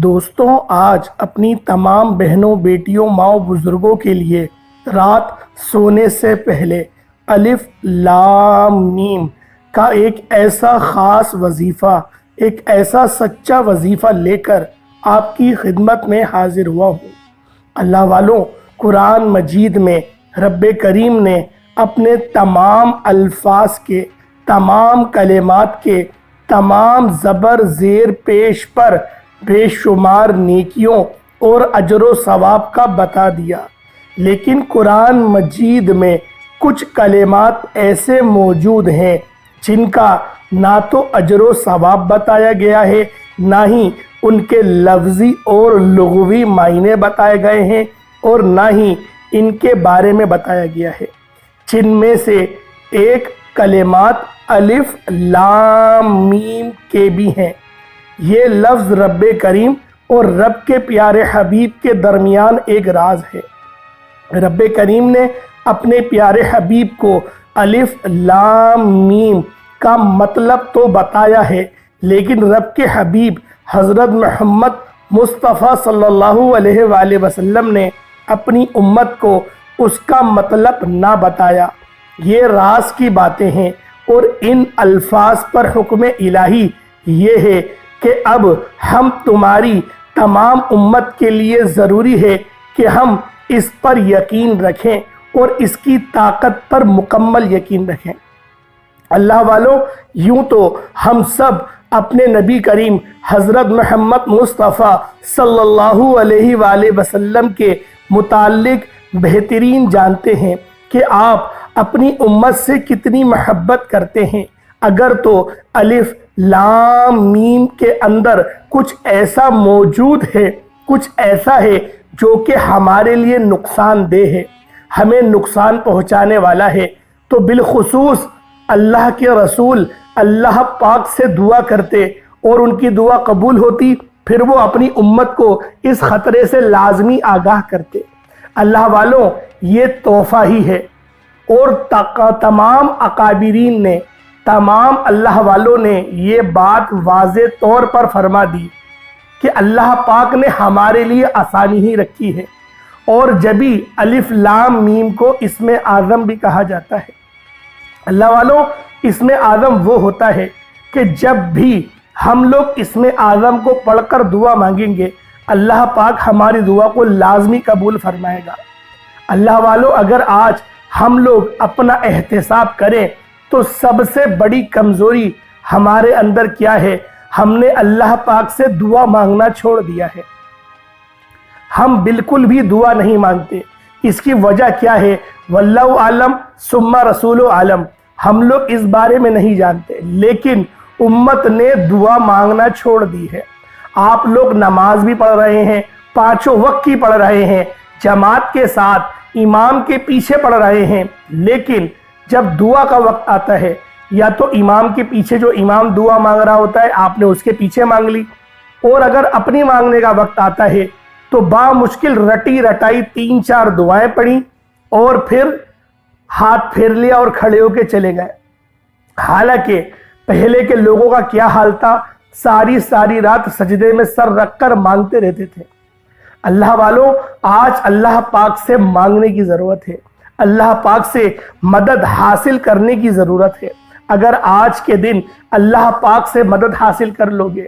دوستوں، آج اپنی تمام بہنوں، بیٹیوں، ماؤں، بزرگوں کے لیے رات سونے سے پہلے الف لام میم کا ایک ایسا خاص وظیفہ، ایک ایسا سچا وظیفہ لے کر آپ کی خدمت میں حاضر ہوا ہوں۔ اللہ والوں، قرآن مجید میں رب کریم نے اپنے تمام الفاظ کے، تمام کلمات کے، تمام زبر زیر پیش پر بے شمار نیکیوں اور اجر و ثواب کا بتا دیا، لیکن قرآن مجید میں کچھ کلمات ایسے موجود ہیں جن کا نہ تو اجر و ثواب بتایا گیا ہے، نہ ہی ان کے لفظی اور لغوی معنی بتائے گئے ہیں، اور نہ ہی ان کے بارے میں بتایا گیا ہے، جن میں سے ایک کلمات الف لام میم کے بھی ہیں۔ یہ لفظ رب کریم اور رب کے پیارے حبیب کے درمیان ایک راز ہے۔ رب کریم نے اپنے پیارے حبیب کو الف لام میم کا مطلب تو بتایا ہے، لیکن رب کے حبیب حضرت محمد مصطفیٰ صلی اللہ علیہ وآلہ وسلم نے اپنی امت کو اس کا مطلب نہ بتایا۔ یہ راز کی باتیں ہیں، اور ان الفاظ پر حکم الہی یہ ہے کہ اب ہم تمہاری تمام امت کے لیے ضروری ہے کہ ہم اس پر یقین رکھیں اور اس کی طاقت پر مکمل یقین رکھیں۔ اللہ والوں، یوں تو ہم سب اپنے نبی کریم حضرت محمد مصطفیٰ صلی اللہ علیہ وآلہ وسلم کے متعلق بہترین جانتے ہیں کہ آپ اپنی امت سے کتنی محبت کرتے ہیں، اگر تو الف لام میم کے اندر کچھ ایسا موجود ہے، کچھ ایسا ہے جو کہ ہمارے لیے نقصان دہ ہے، ہمیں نقصان پہنچانے والا ہے، تو بالخصوص اللہ کے رسول اللہ پاک سے دعا کرتے اور ان کی دعا قبول ہوتی، پھر وہ اپنی امت کو اس خطرے سے لازمی آگاہ کرتے۔ اللہ والوں، یہ تحفہ ہی ہے، اور تمام اکابرین نے، تمام اللہ والوں نے یہ بات واضح طور پر فرما دی کہ اللہ پاک نے ہمارے لیے آسانی ہی رکھی ہے، اور جبھی الف لام میم کو اسم اعظم بھی کہا جاتا ہے۔ اللہ والوں، اسم اعظم وہ ہوتا ہے کہ جب بھی ہم لوگ اسم اعظم کو پڑھ کر دعا مانگیں گے، اللہ پاک ہماری دعا کو لازمی قبول فرمائے گا۔ اللہ والوں، اگر آج ہم لوگ اپنا احتساب کریں تو سب سے بڑی کمزوری ہمارے اندر کیا ہے؟ ہم نے اللہ پاک سے دعا مانگنا چھوڑ دیا ہے۔ ہم بالکل بھی دعا نہیں مانگتے۔ اس کی وجہ کیا ہے؟ واللہ عالم ثم رسول عالم، ہم لوگ اس بارے میں نہیں جانتے، لیکن امت نے دعا مانگنا چھوڑ دی ہے۔ آپ لوگ نماز بھی پڑھ رہے ہیں، پانچوں وقت کی پڑھ رہے ہیں، جماعت کے ساتھ امام کے پیچھے پڑھ رہے ہیں، لیکن جب دعا کا وقت آتا ہے، یا تو امام کے پیچھے جو امام دعا مانگ رہا ہوتا ہے آپ نے اس کے پیچھے مانگ لی، اور اگر اپنی مانگنے کا وقت آتا ہے تو بامشکل رٹی رٹائی 3-4 دعائیں پڑھی اور پھر ہاتھ پھیر لیا اور کھڑے ہو کے چلے گئے۔ حالانکہ پہلے کے لوگوں کا کیا حال تھا؟ ساری رات سجدے میں سر رکھ کر مانگتے رہتے تھے۔ اللہ والوں، آج اللہ پاک سے مانگنے کی ضرورت ہے، اللہ پاک سے مدد حاصل کرنے کی ضرورت ہے۔ اگر آج کے دن اللہ پاک سے مدد حاصل کر لو گے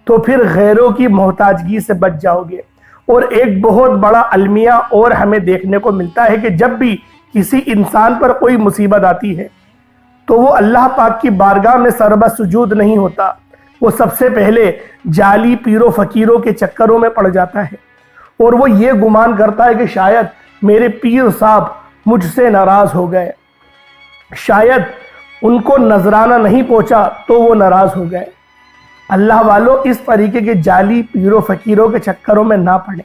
تو پھر غیروں کی محتاجگی سے بچ جاؤ گے۔ اور ایک بہت بڑا المیہ اور ہمیں دیکھنے کو ملتا ہے کہ جب بھی کسی انسان پر کوئی مصیبت آتی ہے تو وہ اللہ پاک کی بارگاہ میں سربہ سجود نہیں ہوتا، وہ سب سے پہلے جعلی پیروں فقیروں کے چکروں میں پڑ جاتا ہے، اور وہ یہ گمان کرتا ہے کہ شاید میرے پیر صاحب مجھ سے ناراض ہو گئے، شاید ان کو نذرانہ نہیں پہنچا تو وہ ناراض ہو گئے۔ اللہ والوں، اس طریقے کے جعلی پیروں فقیروں کے چکروں میں نہ پڑیں۔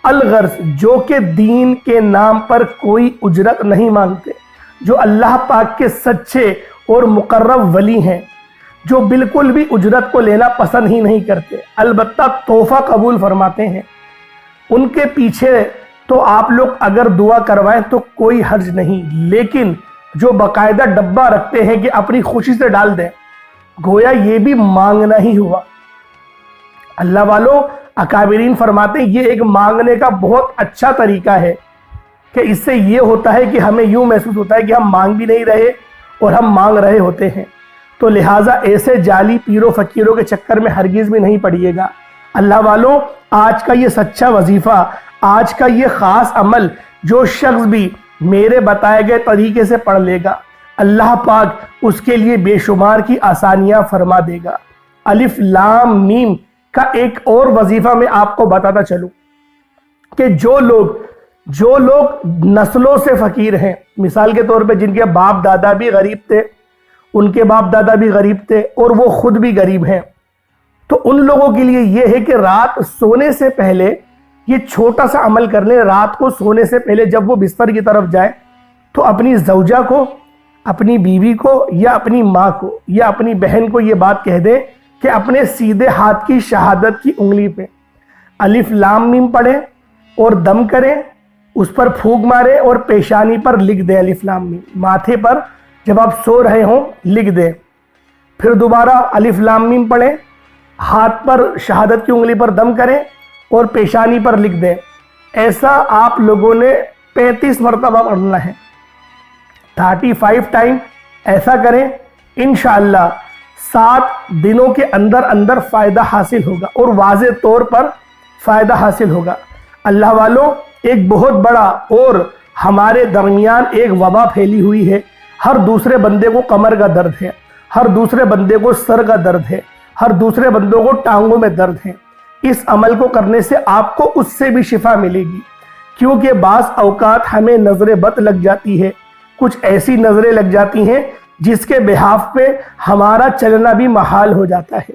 الغرض جو کہ دین کے نام پر کوئی اجرت نہیں مانگتے، جو اللہ پاک کے سچے اور مقرب ولی ہیں، جو بالکل بھی اجرت کو لینا پسند ہی نہیں کرتے، البتہ تحفہ قبول فرماتے ہیں، ان کے پیچھے تو آپ لوگ اگر دعا کروائیں تو کوئی حرج نہیں، لیکن جو باقاعدہ ڈبہ رکھتے ہیں کہ اپنی خوشی سے ڈال دیں، گویا یہ بھی مانگنا ہی ہوا۔ اللہ والوں، اکابرین فرماتے ہیں یہ ایک مانگنے کا بہت اچھا طریقہ ہے کہ اس سے یہ ہوتا ہے کہ ہمیں یوں محسوس ہوتا ہے کہ ہم مانگ بھی نہیں رہے اور ہم مانگ رہے ہوتے ہیں۔ تو لہٰذا ایسے جعلی پیروں فقیروں کے چکر میں ہرگز بھی نہیں پڑیے گا۔ اللہ والوں، آج کا یہ سچا وظیفہ، آج کا یہ خاص عمل جو شخص بھی میرے بتائے گئے طریقے سے پڑھ لے گا، اللہ پاک اس کے لیے بے شمار کی آسانیاں فرما دے گا۔ الف لام میم کا ایک اور وظیفہ میں آپ کو بتاتا چلوں کہ جو لوگ نسلوں سے فقیر ہیں، مثال کے طور پہ جن کے باپ دادا بھی غریب تھے، ان کے باپ دادا بھی غریب تھے اور وہ خود بھی غریب ہیں، تو ان لوگوں کے لیے یہ ہے کہ رات سونے سے پہلے یہ چھوٹا سا عمل کر لیں۔ رات کو سونے سے پہلے جب وہ بستر کی طرف جائیں تو اپنی زوجہ کو، اپنی بیوی کو یا اپنی ماں کو یا اپنی بہن کو یہ بات کہہ دیں کہ اپنے سیدھے ہاتھ کی شہادت کی انگلی پہ الف لام میم پڑھیں اور دم کریں، اس پر پھونک مارے اور پیشانی پر لکھ دیں الف لام میم، ماتھے پر جب آپ سو رہے ہوں لکھ دیں، پھر دوبارہ الف لام میم پڑھیں، ہاتھ پر شہادت کی انگلی پر دم کریں اور پیشانی پر لکھ دیں۔ ایسا آپ لوگوں نے 35 مرتبہ پڑھنا ہے، 35 ٹائم ایسا کریں، انشاءاللہ 7 دنوں کے اندر فائدہ حاصل ہوگا اور واضح طور پر فائدہ حاصل ہوگا۔ اللہ والوں، ایک بہت بڑا اور ہمارے درمیان ایک وبا پھیلی ہوئی ہے۔ ہر دوسرے بندے کو کمر کا درد ہے، ہر دوسرے بندے کو سر کا درد ہے، ہر دوسرے بندوں کو ٹانگوں میں درد ہے۔ اس عمل کو کرنے سے آپ کو اس سے بھی شفا ملے گی، کیونکہ بعض اوقات ہمیں نظر بد لگ جاتی ہے، کچھ ایسی نظریں لگ جاتی ہیں جس کے بحاف پہ ہمارا چلنا بھی محال ہو جاتا ہے۔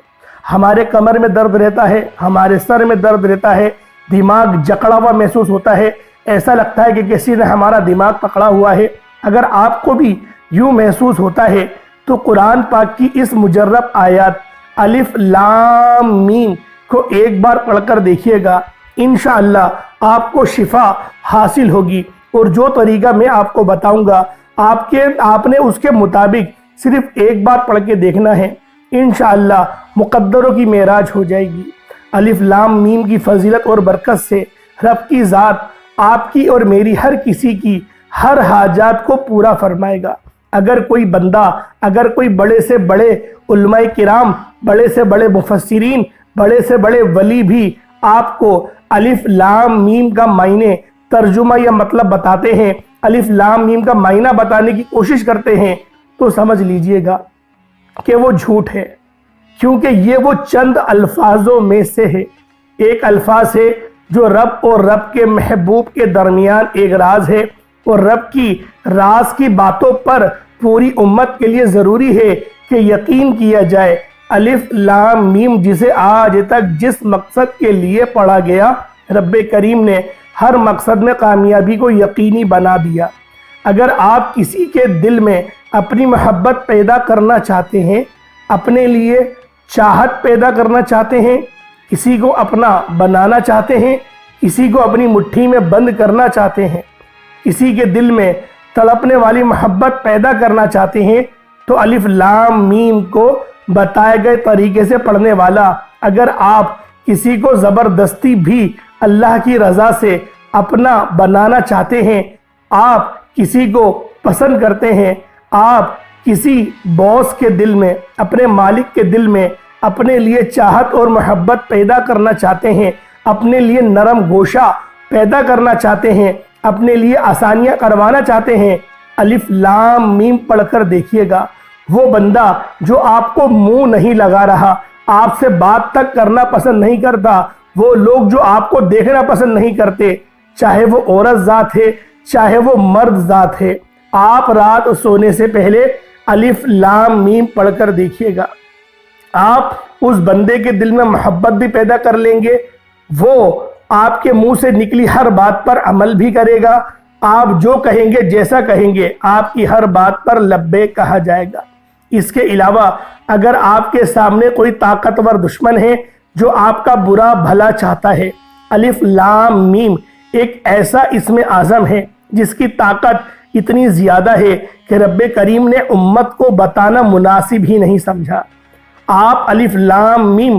ہمارے کمر میں درد رہتا ہے، ہمارے سر میں درد رہتا ہے، دماغ جکڑا ہوا محسوس ہوتا ہے، ایسا لگتا ہے کہ کسی نے ہمارا دماغ پکڑا ہوا ہے۔ اگر آپ کو بھی یوں محسوس ہوتا ہے تو قرآن پاک کی اس مجرب آیات الف لام میم کو ایک بار پڑھ کر دیکھیے گا، انشاءاللہ آپ کو شفا حاصل ہوگی۔ اور جو طریقہ میں آپ کو بتاؤں گا آپ نے اس کے مطابق صرف ایک بار پڑھ کے دیکھنا ہے، انشاءاللہ مقدروں کی معراج ہو جائے گی۔ الف لام میم کی فضیلت اور برکت سے رب کی ذات آپ کی اور میری ہر کسی کی ہر حاجات کو پورا فرمائے گا۔ اگر کوئی بندہ، اگر کوئی بڑے سے بڑے علماء کرام، بڑے سے بڑے مفسرین، بڑے سے بڑے ولی بھی آپ کو الف لام میم کا معنی، ترجمہ یا مطلب بتاتے ہیں، الف لام میم کا معنی بتانے کی کوشش کرتے ہیں، تو سمجھ لیجئے گا کہ وہ جھوٹ ہے، کیونکہ یہ وہ چند الفاظوں میں سے ہے۔ ایک الفاظ ہے جو رب اور رب کے محبوب کے درمیان ایک راز ہے، اور رب کی راز کی باتوں پر پوری امت کے لیے ضروری ہے کہ یقین کیا جائے۔ الف لام میم جسے آج تک جس مقصد کے لیے پڑھا گیا، رب کریم نے ہر مقصد میں کامیابی کو یقینی بنا دیا۔ اگر آپ کسی کے دل میں اپنی محبت پیدا کرنا چاہتے ہیں، اپنے لیے چاہت پیدا کرنا چاہتے ہیں، کسی کو اپنا بنانا چاہتے ہیں، کسی کو اپنی مٹھی میں بند کرنا چاہتے ہیں، کسی کے دل میں تڑپنے والی محبت پیدا کرنا چاہتے ہیں، تو الف لام میم کو بتائے گئے طریقے سے پڑھنے والا، اگر آپ کسی کو زبردستی بھی اللہ کی رضا سے اپنا بنانا چاہتے ہیں، آپ کسی کو پسند کرتے ہیں، آپ کسی باس کے دل میں، اپنے مالک کے دل میں اپنے لیے چاہت اور محبت پیدا کرنا چاہتے ہیں، اپنے لیے نرم گوشہ پیدا کرنا چاہتے ہیں، اپنے لیے آسانیاں کروانا چاہتے ہیں، الف لام میم پڑھ کر دیکھیے گا۔ وہ بندہ جو آپ کو منہ نہیں لگا رہا، آپ سے بات تک کرنا پسند نہیں کرتا، وہ لوگ جو آپ کو دیکھنا پسند نہیں کرتے، چاہے وہ عورت ذات ہے چاہے وہ مرد ذات ہے، آپ رات سونے سے پہلے الف لام میم پڑھ کر دیکھیے گا۔ آپ اس بندے کے دل میں محبت بھی پیدا کر لیں گے، وہ آپ کے منہ سے نکلی ہر بات پر عمل بھی کرے گا، آپ جو کہیں گے، جیسا کہیں گے، آپ کی ہر بات پر لبیک کہا جائے گا۔ اس کے علاوہ اگر آپ کے سامنے کوئی طاقتور دشمن ہے جو آپ کا برا بھلا چاہتا ہے، الف لام میم ایک ایسا اسم اعظم ہے جس کی طاقت اتنی زیادہ ہے کہ رب کریم نے امت کو بتانا مناسب ہی نہیں سمجھا۔ آپ الف لام میم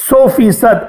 100%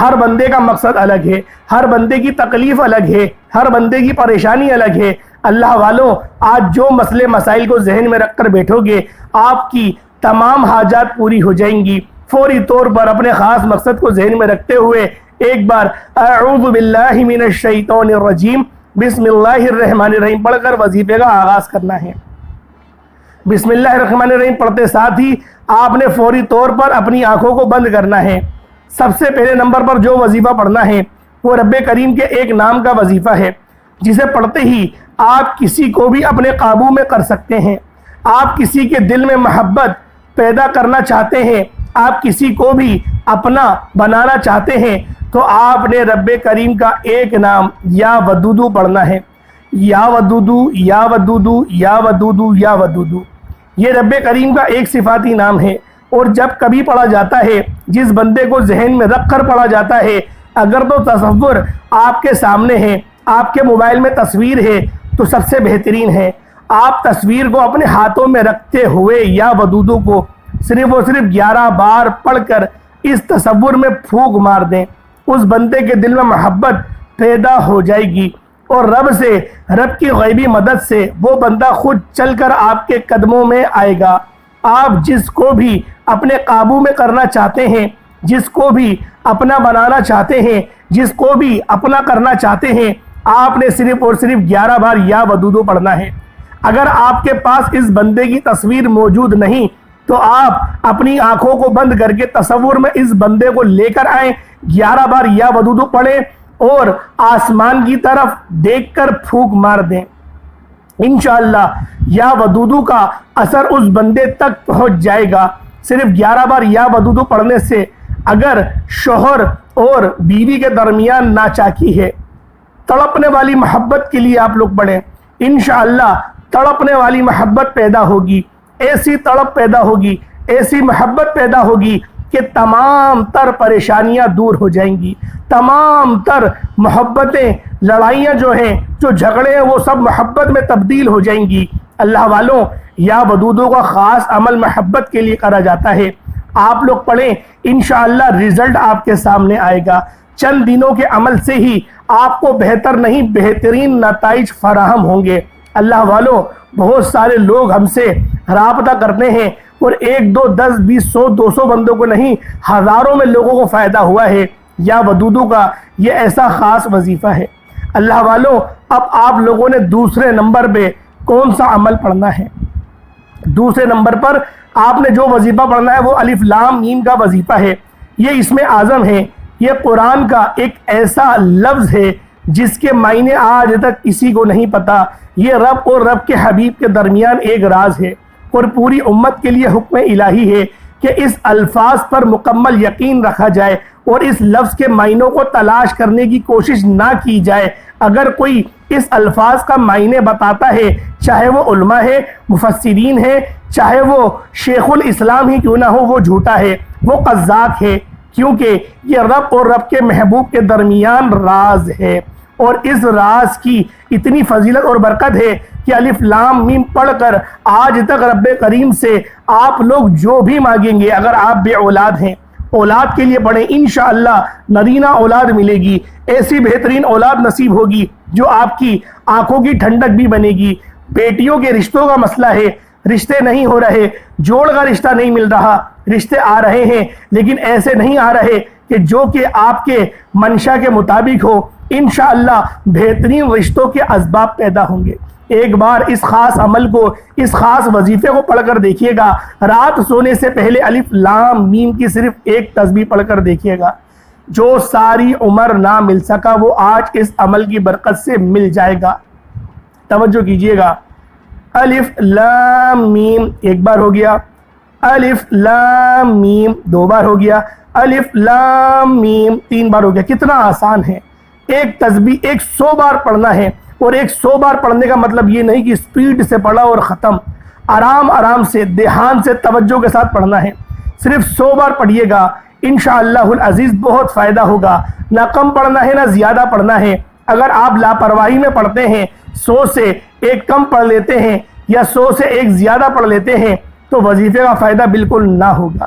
ہر بندے کا مقصد الگ ہے، ہر بندے کی تکلیف الگ ہے، ہر بندے کی پریشانی الگ ہے۔ اللہ والوں، آج جو مسئلے مسائل کو ذہن میں رکھ کر بیٹھو گے، آپ کی تمام حاجات پوری ہو جائیں گی۔ فوری طور پر اپنے خاص مقصد کو ذہن میں رکھتے ہوئے ایک بار اعوذ باللہ من الشیطان الرجیم بسم اللہ الرحمن الرحیم پڑھ کر وظیفے کا آغاز کرنا ہے۔ بسم اللہ الرحمن الرحیم پڑھتے ساتھ ہی آپ نے فوری طور پر اپنی آنکھوں کو بند کرنا ہے۔ سب سے پہلے نمبر پر جو وظیفہ پڑھنا ہے وہ رب کریم کے ایک نام کا وظیفہ ہے، جسے پڑھتے ہی آپ کسی کو بھی اپنے قابو میں کر سکتے ہیں۔ آپ کسی کے دل میں محبت پیدا کرنا چاہتے ہیں، آپ کسی کو بھی اپنا بنانا چاہتے ہیں، تو آپ نے رب کریم کا ایک نام یا ودودو پڑھنا ہے۔ یا ودودو یا ودودو یا ودودو یا ودودو، یہ رب کریم کا ایک صفاتی نام ہے، اور جب کبھی پڑھا جاتا ہے، جس بندے کو ذہن میں رکھ کر پڑھا جاتا ہے، اگر تو تصور آپ کے سامنے ہے، آپ کے موبائل میں تصویر ہے تو سب سے بہترین ہے۔ آپ تصویر کو اپنے ہاتھوں میں رکھتے ہوئے یا ودودو کو صرف اور صرف 11 بار پڑھ کر اس تصور میں پھونک مار دیں، اس بندے کے دل میں محبت پیدا ہو جائے گی، اور رب کی غیبی مدد سے وہ بندہ خود چل کر آپ کے قدموں میں آئے گا۔ آپ جس کو بھی اپنے قابو میں کرنا چاہتے ہیں، جس کو بھی اپنا بنانا چاہتے ہیں، جس کو بھی اپنا کرنا چاہتے ہیں، آپ نے صرف اور صرف 11 بار یا ودودو پڑھنا ہے۔ اگر آپ کے پاس اس بندے کی تصویر موجود نہیں تو آپ اپنی آنکھوں کو بند کر کے تصور میں اس بندے کو لے کر آئیں، 11 بار یا ودودو پڑھیں اور آسمان کی طرف دیکھ کر پھونک مار دیں۔ انشاءاللہ یا ودودو کا اثر اس بندے تک پہنچ جائے گا۔ صرف 11 بار یا ودودو پڑھنے سے اگر شوہر اور بیوی کے درمیان ناچاکی ہے، تڑپنے والی محبت کے لیے آپ لوگ پڑھیں، انشاءاللہ تڑپنے والی محبت پیدا ہوگی، ایسی تڑپ پیدا ہوگی، ایسی محبت پیدا ہوگی کہ تمام تر پریشانیاں دور ہو جائیں گی، تمام تر محبتیں، لڑائیاں جو ہیں، جو جھگڑے ہیں، وہ سب محبت میں تبدیل ہو جائیں گی۔ اللہ والوں، یا ودودو کا خاص عمل محبت کے لیے کرا جاتا ہے۔ آپ لوگ پڑھیں، انشاءاللہ رزلٹ آپ کے سامنے آئے گا۔ چند دنوں کے عمل سے ہی آپ کو بہتر نہیں بہترین نتائج فراہم ہوں گے۔ اللہ والوں، بہت سارے لوگ ہم سے رابطہ کرتے ہیں، اور 1 2 10 20 100 200 بندوں کو نہیں، ہزاروں میں لوگوں کو فائدہ ہوا ہے۔ یا ودودو کا یہ ایسا خاص وظیفہ ہے۔ اللہ والوں، اب آپ لوگوں نے دوسرے نمبر پہ کون سا عمل پڑھنا ہے؟ دوسرے نمبر پر آپ نے جو وظیفہ پڑھنا ہے وہ الف لام میم کا وظیفہ ہے۔ یہ اسم اعظم ہے، یہ قرآن کا ایک ایسا لفظ ہے جس کے معنی آج تک کسی کو نہیں پتا۔ یہ رب اور رب کے حبیب کے درمیان ایک راز ہے، اور پوری امت کے لیے حکم الہی ہے کہ اس الفاظ پر مکمل یقین رکھا جائے اور اس لفظ کے معنوں کو تلاش کرنے کی کوشش نہ کی جائے۔ اگر کوئی اس الفاظ کا معنی بتاتا ہے، چاہے وہ علماء ہے، مفسرین ہے، چاہے وہ شیخ الاسلام ہی کیوں نہ ہو، وہ جھوٹا ہے، وہ قذاب ہے، کیونکہ یہ رب اور رب کے محبوب کے درمیان راز ہے، اور اس راز کی اتنی فضیلت اور برکت ہے کہ الف لام میم پڑھ کر آج تک رب کریم سے آپ لوگ جو بھی مانگیں گے، اگر آپ بے اولاد ہیں، اولاد کے لیے پڑھیں، انشاءاللہ نرینہ اولاد ملے گی، ایسی بہترین اولاد نصیب ہوگی جو آپ کی آنکھوں کی ٹھنڈک بھی بنے گی۔ بیٹیوں کے رشتوں کا مسئلہ ہے، رشتے نہیں ہو رہے، جوڑ کا رشتہ نہیں مل رہا، رشتے آ رہے ہیں لیکن ایسے نہیں آ رہے کہ جو کہ آپ کے منشا کے مطابق ہو۔ انشاءاللہ بہترین رشتوں کے اسباب پیدا ہوں گے۔ ایک بار اس خاص عمل کو، اس خاص وظیفے کو پڑھ کر دیکھیے گا۔ رات سونے سے پہلے الف لام میم کی صرف ایک تسبیح پڑھ کر دیکھیے گا، جو ساری عمر نہ مل سکا وہ آج اس عمل کی برکت سے مل جائے گا۔ توجہ کیجئے گا، الف لام میم ایک بار ہو گیا، الف لام میم 2 بار ہو گیا، الف لام میم 3 بار ہو گیا۔ کتنا آسان ہے، ایک تسبیح 100 بار پڑھنا ہے، اور 100 بار پڑھنے کا مطلب یہ نہیں کہ سپیڈ سے پڑھا اور ختم، آرام آرام سے دھیان سے توجہ کے ساتھ پڑھنا ہے۔ صرف 100 بار پڑھیے گا، انشاءاللہ العزیز بہت فائدہ ہوگا۔ نہ کم پڑھنا ہے نہ زیادہ پڑھنا ہے۔ اگر آپ لاپرواہی میں پڑھتے ہیں، 100 سے 1 کم پڑھ لیتے ہیں یا 100 سے 1 زیادہ پڑھ لیتے ہیں تو وظیفے کا فائدہ بالکل نہ ہوگا۔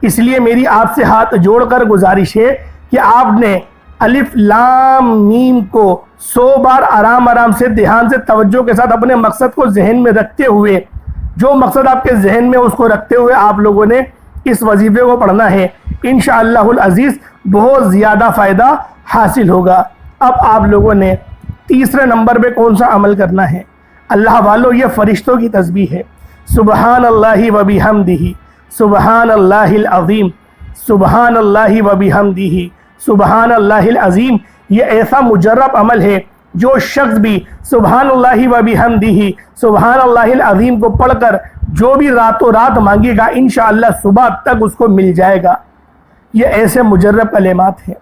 اس لیے میری آپ سے ہاتھ جوڑ کر گزارش ہے کہ آپ نے الف لام میم کو 100 بار آرام سے دھیان سے توجہ کے ساتھ اپنے مقصد کو ذہن میں رکھتے ہوئے، جو مقصد آپ کے ذہن میں اس کو رکھتے ہوئے آپ لوگوں نے اس وظیفے کو پڑھنا ہے۔ انشاءاللہ العزیز بہت زیادہ فائدہ حاصل ہوگا۔ اب آپ لوگوں نے تیسرے نمبر پہ کون سا عمل کرنا ہے؟ اللہ والو، یہ فرشتوں کی تسبیح ہے۔ سبحان اللہ و بحمدہ، سبحان اللہ العظیم، سبحان اللہ و بحمدہ، سبحان اللہ العظیم۔ یہ ایسا مجرب عمل ہے، جو شخص بھی سبحان اللہ و بحمدہ، سبحان اللہ العظیم کو پڑھ کر جو بھی راتوں رات مانگے گا، انشاءاللہ صبح تک اس کو مل جائے گا۔ یہ ایسے مجرب کلمات ہیں،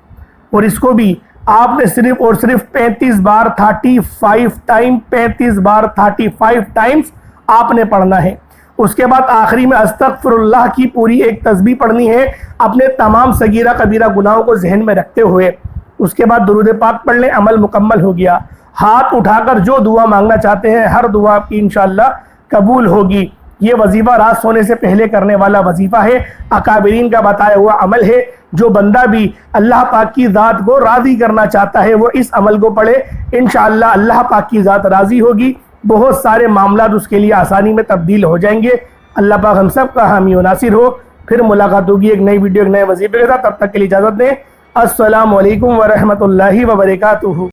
اور اس کو بھی آپ نے صرف اور صرف 35 بار 35 ٹائم 35 بار 35 ٹائمز آپ نے پڑھنا ہے۔ اس کے بعد آخری میں استغفر اللہ کی پوری ایک تسبیح پڑھنی ہے، اپنے تمام صغیرہ کبیرہ گناہوں کو ذہن میں رکھتے ہوئے۔ اس کے بعد درود پاک پڑھ لیں، عمل مکمل ہو گیا۔ ہاتھ اٹھا کر جو دعا مانگنا چاہتے ہیں، ہر دعا آپ کی انشاءاللہ قبول ہوگی۔ یہ وظیفہ رات سونے سے پہلے کرنے والا وظیفہ ہے، اکابرین کا بتایا ہوا عمل ہے۔ جو بندہ بھی اللہ پاک کی ذات کو راضی کرنا چاہتا ہے، وہ اس عمل کو پڑھے، انشاءاللہ اللہ پاک کی ذات راضی ہوگی، بہت سارے معاملات اس کے لیے آسانی میں تبدیل ہو جائیں گے۔ اللہ پاک ہم سب کا حامی و ناصر ہو۔ پھر ملاقات ہوگی ایک نئی ویڈیو ایک نئے وظیفے کے ساتھ، تب تک کے لیے اجازت دیں۔ السلام علیکم ورحمۃ اللہ وبرکاتہ۔